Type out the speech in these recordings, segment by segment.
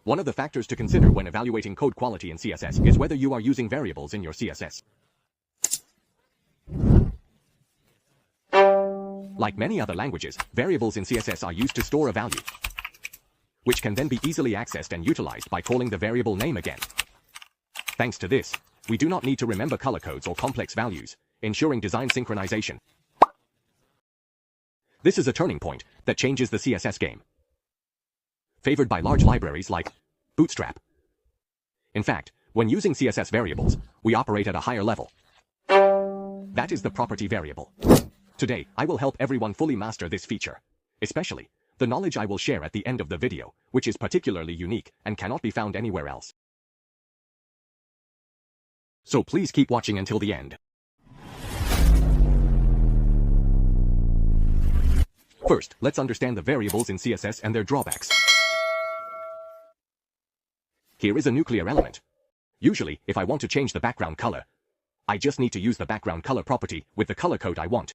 One of the factors to consider when evaluating code quality in CSS is whether you are using variables in your CSS. Like many other languages, variables in CSS are used to store a value, which can then be easily accessed and utilized by calling the variable name again. Thanks to this, we do not need to remember color codes or complex values, ensuring design synchronization. This is a turning point that changes the CSS game, favored by large libraries like Bootstrap. In fact, when using CSS variables, we operate at a higher level. That is the property variable. Today, I will help everyone fully master this feature, especially the knowledge I will share at the end of the video, which is particularly unique and cannot be found anywhere else. So please keep watching until the end. First, let's understand the variables in CSS and their drawbacks. Here is a nuclear element. Usually, if I want to change the background color, I just need to use the background color property with the color code I want.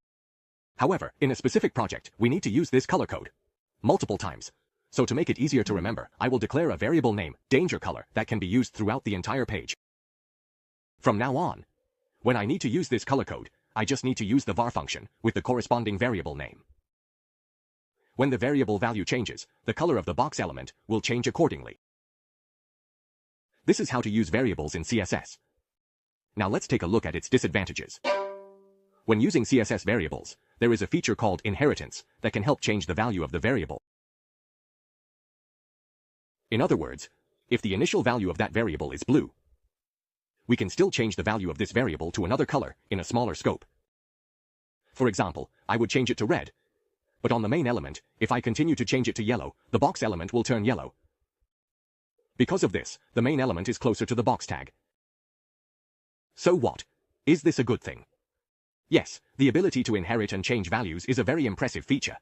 However, in a specific project, we need to use this color code multiple times. So to make it easier to remember, I will declare a variable name, danger color, that can be used throughout the entire page. From now on, when I need to use this color code, I just need to use the var function with the corresponding variable name. When the variable value changes, the color of the box element will change accordingly. This is how to use variables in CSS. Now let's take a look at its disadvantages. When using CSS variables, there is a feature called inheritance that can help change the value of the variable. In other words, if the initial value of that variable is blue, we can still change the value of this variable to another color in a smaller scope. For example, I would change it to red, but on the main element, if I continue to change it to yellow, the box element will turn yellow. Because of this, the main element is closer to the box tag. So what? Is this a good thing? Yes, the ability to inherit and change values is a very impressive feature.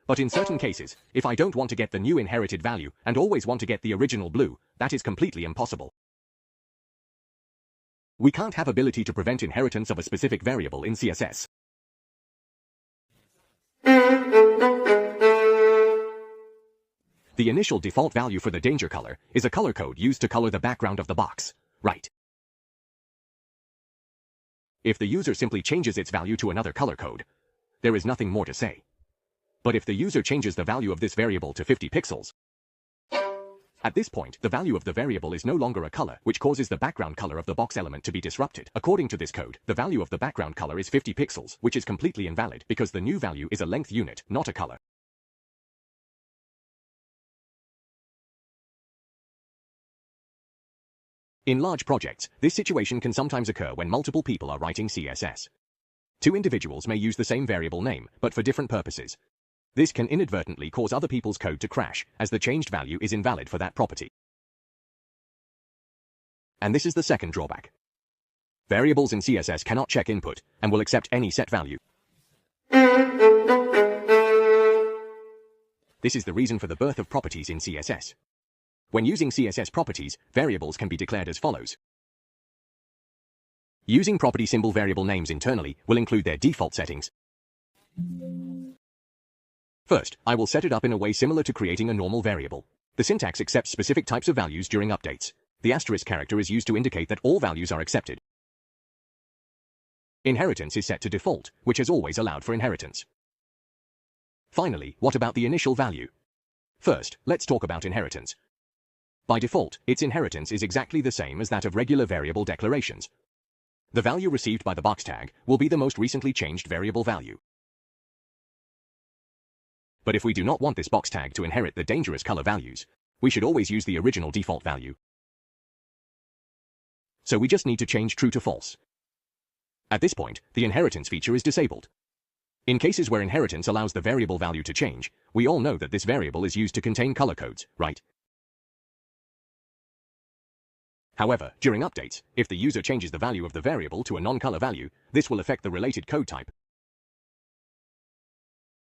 But in certain cases, if I don't want to get the new inherited value and always want to get the original blue, that is completely impossible. We can't have ability to prevent inheritance of a specific variable in CSS. The initial default value for the danger color is a color code used to color the background of the box, right? If the user simply changes its value to another color code, there is nothing more to say. But if the user changes the value of this variable to 50 pixels, at this point, the value of the variable is no longer a color, which causes the background color of the box element to be disrupted. According to this code, the value of the background color is 50 pixels, which is completely invalid because the new value is a length unit, not a color. In large projects, this situation can sometimes occur when multiple people are writing CSS. Two individuals may use the same variable name, but for different purposes. This can inadvertently cause other people's code to crash, as the changed value is invalid for that property. And this is the second drawback. Variables in CSS cannot check input, and will accept any set value. This is the reason for the birth of properties in CSS. When using CSS properties, variables can be declared as follows. Using property symbol variable names internally will include their default settings. First, I will set it up in a way similar to creating a normal variable. The syntax accepts specific types of values during updates. The asterisk character is used to indicate that all values are accepted. Inheritance is set to default, which has always allowed for inheritance. Finally, what about the initial value? First, let's talk about inheritance. By default, its inheritance is exactly the same as that of regular variable declarations. The value received by the box tag will be the most recently changed variable value. But if we do not want this box tag to inherit the dangerous color values, we should always use the original default value. So we just need to change true to false. At this point, the inheritance feature is disabled. In cases where inheritance allows the variable value to change, we all know that this variable is used to contain color codes, right? However, during updates, if the user changes the value of the variable to a non-color value, this will affect the related code type.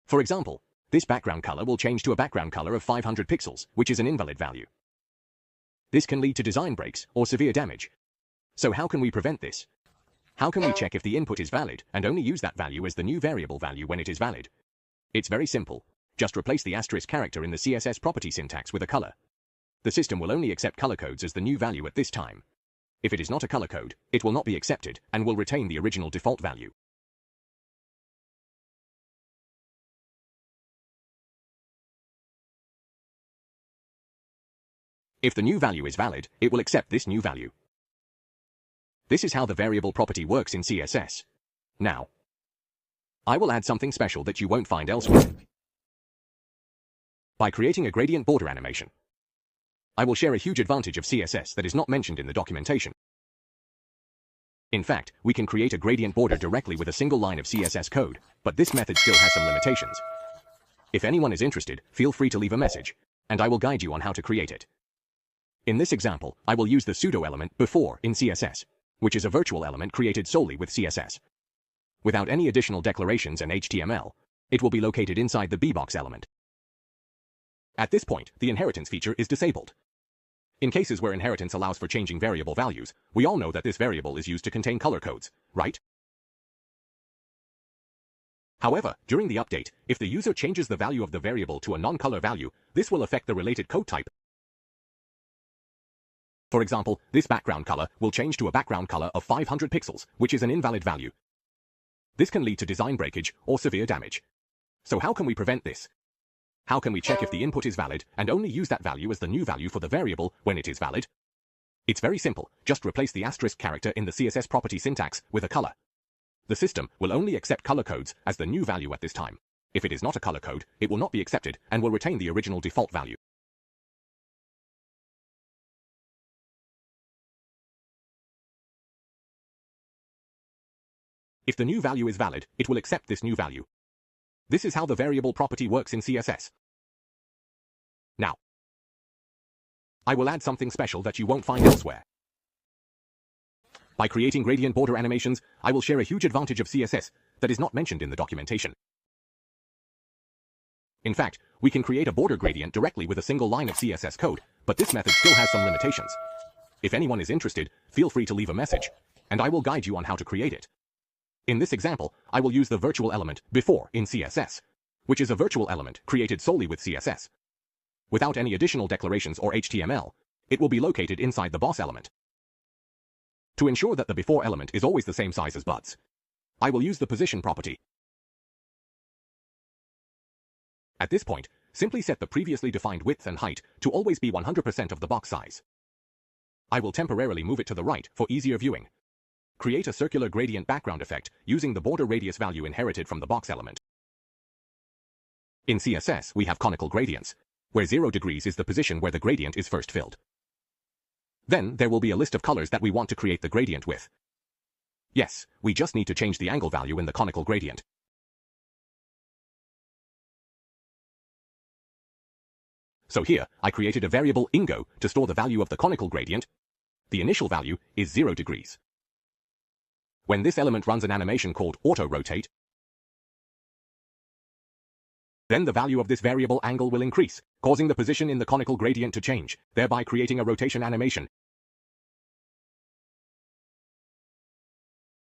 For example, this background color will change to a background color of 500 pixels, which is an invalid value. This can lead to design breaks or severe damage. So how can we prevent this? How can we check if the input is valid and only use that value as the new variable value when it is valid? It's very simple. Just replace the asterisk character in the CSS property syntax with a color. The system will only accept color codes as the new value at this time. If it is not a color code, it will not be accepted and will retain the original default value. If the new value is valid, it will accept this new value. This is how the variable property works in CSS. Now, I will add something special that you won't find elsewhere. By creating a gradient border animation, I will share a huge advantage of CSS that is not mentioned in the documentation. In fact, we can create a gradient border directly with a single line of CSS code, but this method still has some limitations. If anyone is interested, feel free to leave a message, and I will guide you on how to create it. In this example, I will use the pseudo element before in CSS, which is a virtual element created solely with CSS. Without any additional declarations and HTML, it will be located inside the bbox element. At this point, the inheritance feature is disabled. In cases where inheritance allows for changing variable values, we all know that this variable is used to contain color codes, right? However, during the update, if the user changes the value of the variable to a non-color value, this will affect the related code type. For example, this background color will change to a background color of 500 pixels, which is an invalid value. This can lead to design breakage or severe damage. So how can we prevent this? How can we check if the input is valid and only use that value as the new value for the variable when it is valid? It's very simple, just replace the asterisk character in the CSS property syntax with a color. The system will only accept color codes as the new value at this time. If it is not a color code, it will not be accepted and will retain the original default value. If the new value is valid, it will accept this new value. This is how the variable property works in CSS. Now, I will add something special that you won't find elsewhere. By creating gradient border animations, I will share a huge advantage of CSS that is not mentioned in the documentation. In fact, we can create a border gradient directly with a single line of CSS code, but this method still has some limitations. If anyone is interested, feel free to leave a message, and I will guide you on how to create it. In this example, I will use the virtual element before in CSS, which is a virtual element created solely with CSS. Without any additional declarations or HTML, it will be located inside the boss element. To ensure that the before element is always the same size as buds, I will use the position property. At this point, simply set the previously defined width and height to always be 100% of the box size. I will temporarily move it to the right for easier viewing. Create a circular gradient background effect using the border radius value inherited from the box element. In CSS, we have conical gradients, where 0 degrees is the position where the gradient is first filled. Then there will be a list of colors that we want to create the gradient with. Yes, we just need to change the angle value in the conical gradient. So here, I created a variable ingo to store the value of the conical gradient. The initial value is 0 degrees. When this element runs an animation called auto-rotate, then the value of this variable angle will increase, causing the position in the conical gradient to change, thereby creating a rotation animation.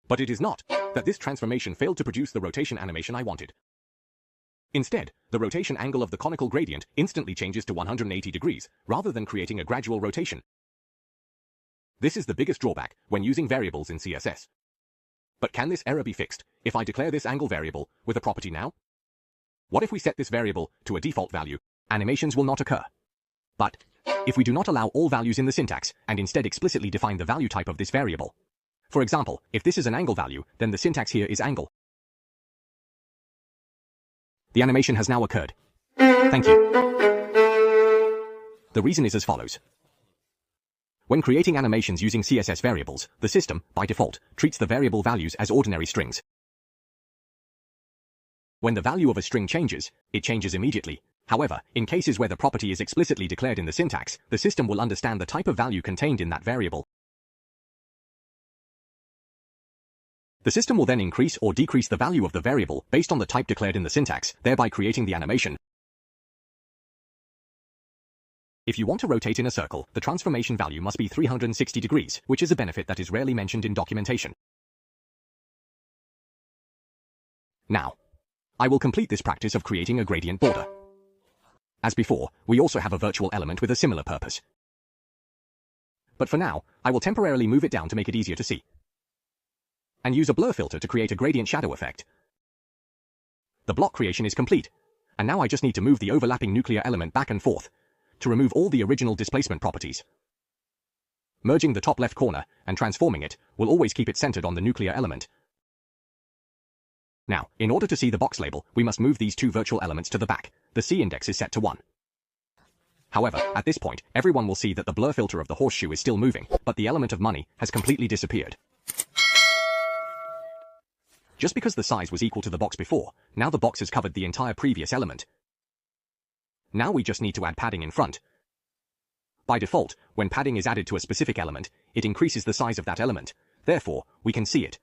But it is not that this transformation failed to produce the rotation animation I wanted. Instead, the rotation angle of the conical gradient instantly changes to 180 degrees, rather than creating a gradual rotation. This is the biggest drawback when using variables in CSS. But can this error be fixed if I declare this angle variable with a property now? What if we set this variable to a default value? Animations will not occur. But if we do not allow all values in the syntax and instead explicitly define the value type of this variable, for example, if this is an angle value, then the syntax here is angle. The animation has now occurred. Thank you. The reason is as follows. When creating animations using CSS variables, the system, by default, treats the variable values as ordinary strings. When the value of a string changes, it changes immediately. However, in cases where the property is explicitly declared in the syntax, the system will understand the type of value contained in that variable. The system will then increase or decrease the value of the variable based on the type declared in the syntax, thereby creating the animation. If you want to rotate in a circle, the transformation value must be 360 degrees, which is a benefit that is rarely mentioned in documentation. Now, I will complete this practice of creating a gradient border. As before, we also have a virtual element with a similar purpose. But for now, I will temporarily move it down to make it easier to see. And use a blur filter to create a gradient shadow effect. The block creation is complete, and now I just need to move the overlapping nuclear element back and forth to remove all the original displacement properties. Merging the top left corner and transforming it will always keep it centered on the nuclear element. Now, in order to see the box label, we must move these two virtual elements to the back. The C index is set to 1. However, at this point, everyone will see that the blur filter of the horseshoe is still moving, but the element of money has completely disappeared. Just because the size was equal to the box before, now the box has covered the entire previous element. Now we just need to add padding in front. By default, when padding is added to a specific element, it increases the size of that element. Therefore, we can see it.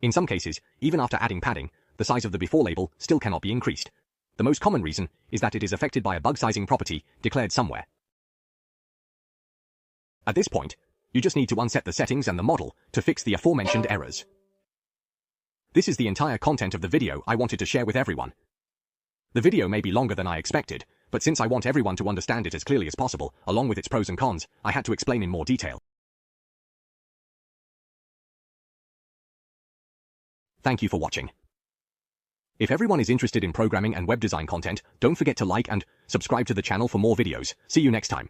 In some cases, even after adding padding, the size of the before label still cannot be increased. The most common reason is that it is affected by a bug sizing property declared somewhere. At this point, you just need to unset the settings and the model to fix the aforementioned errors. This is the entire content of the video I wanted to share with everyone. The video may be longer than I expected, but since I want everyone to understand it as clearly as possible, along with its pros and cons, I had to explain in more detail. Thank you for watching. If everyone is interested in programming and web design content, don't forget to like and subscribe to the channel for more videos. See you next time.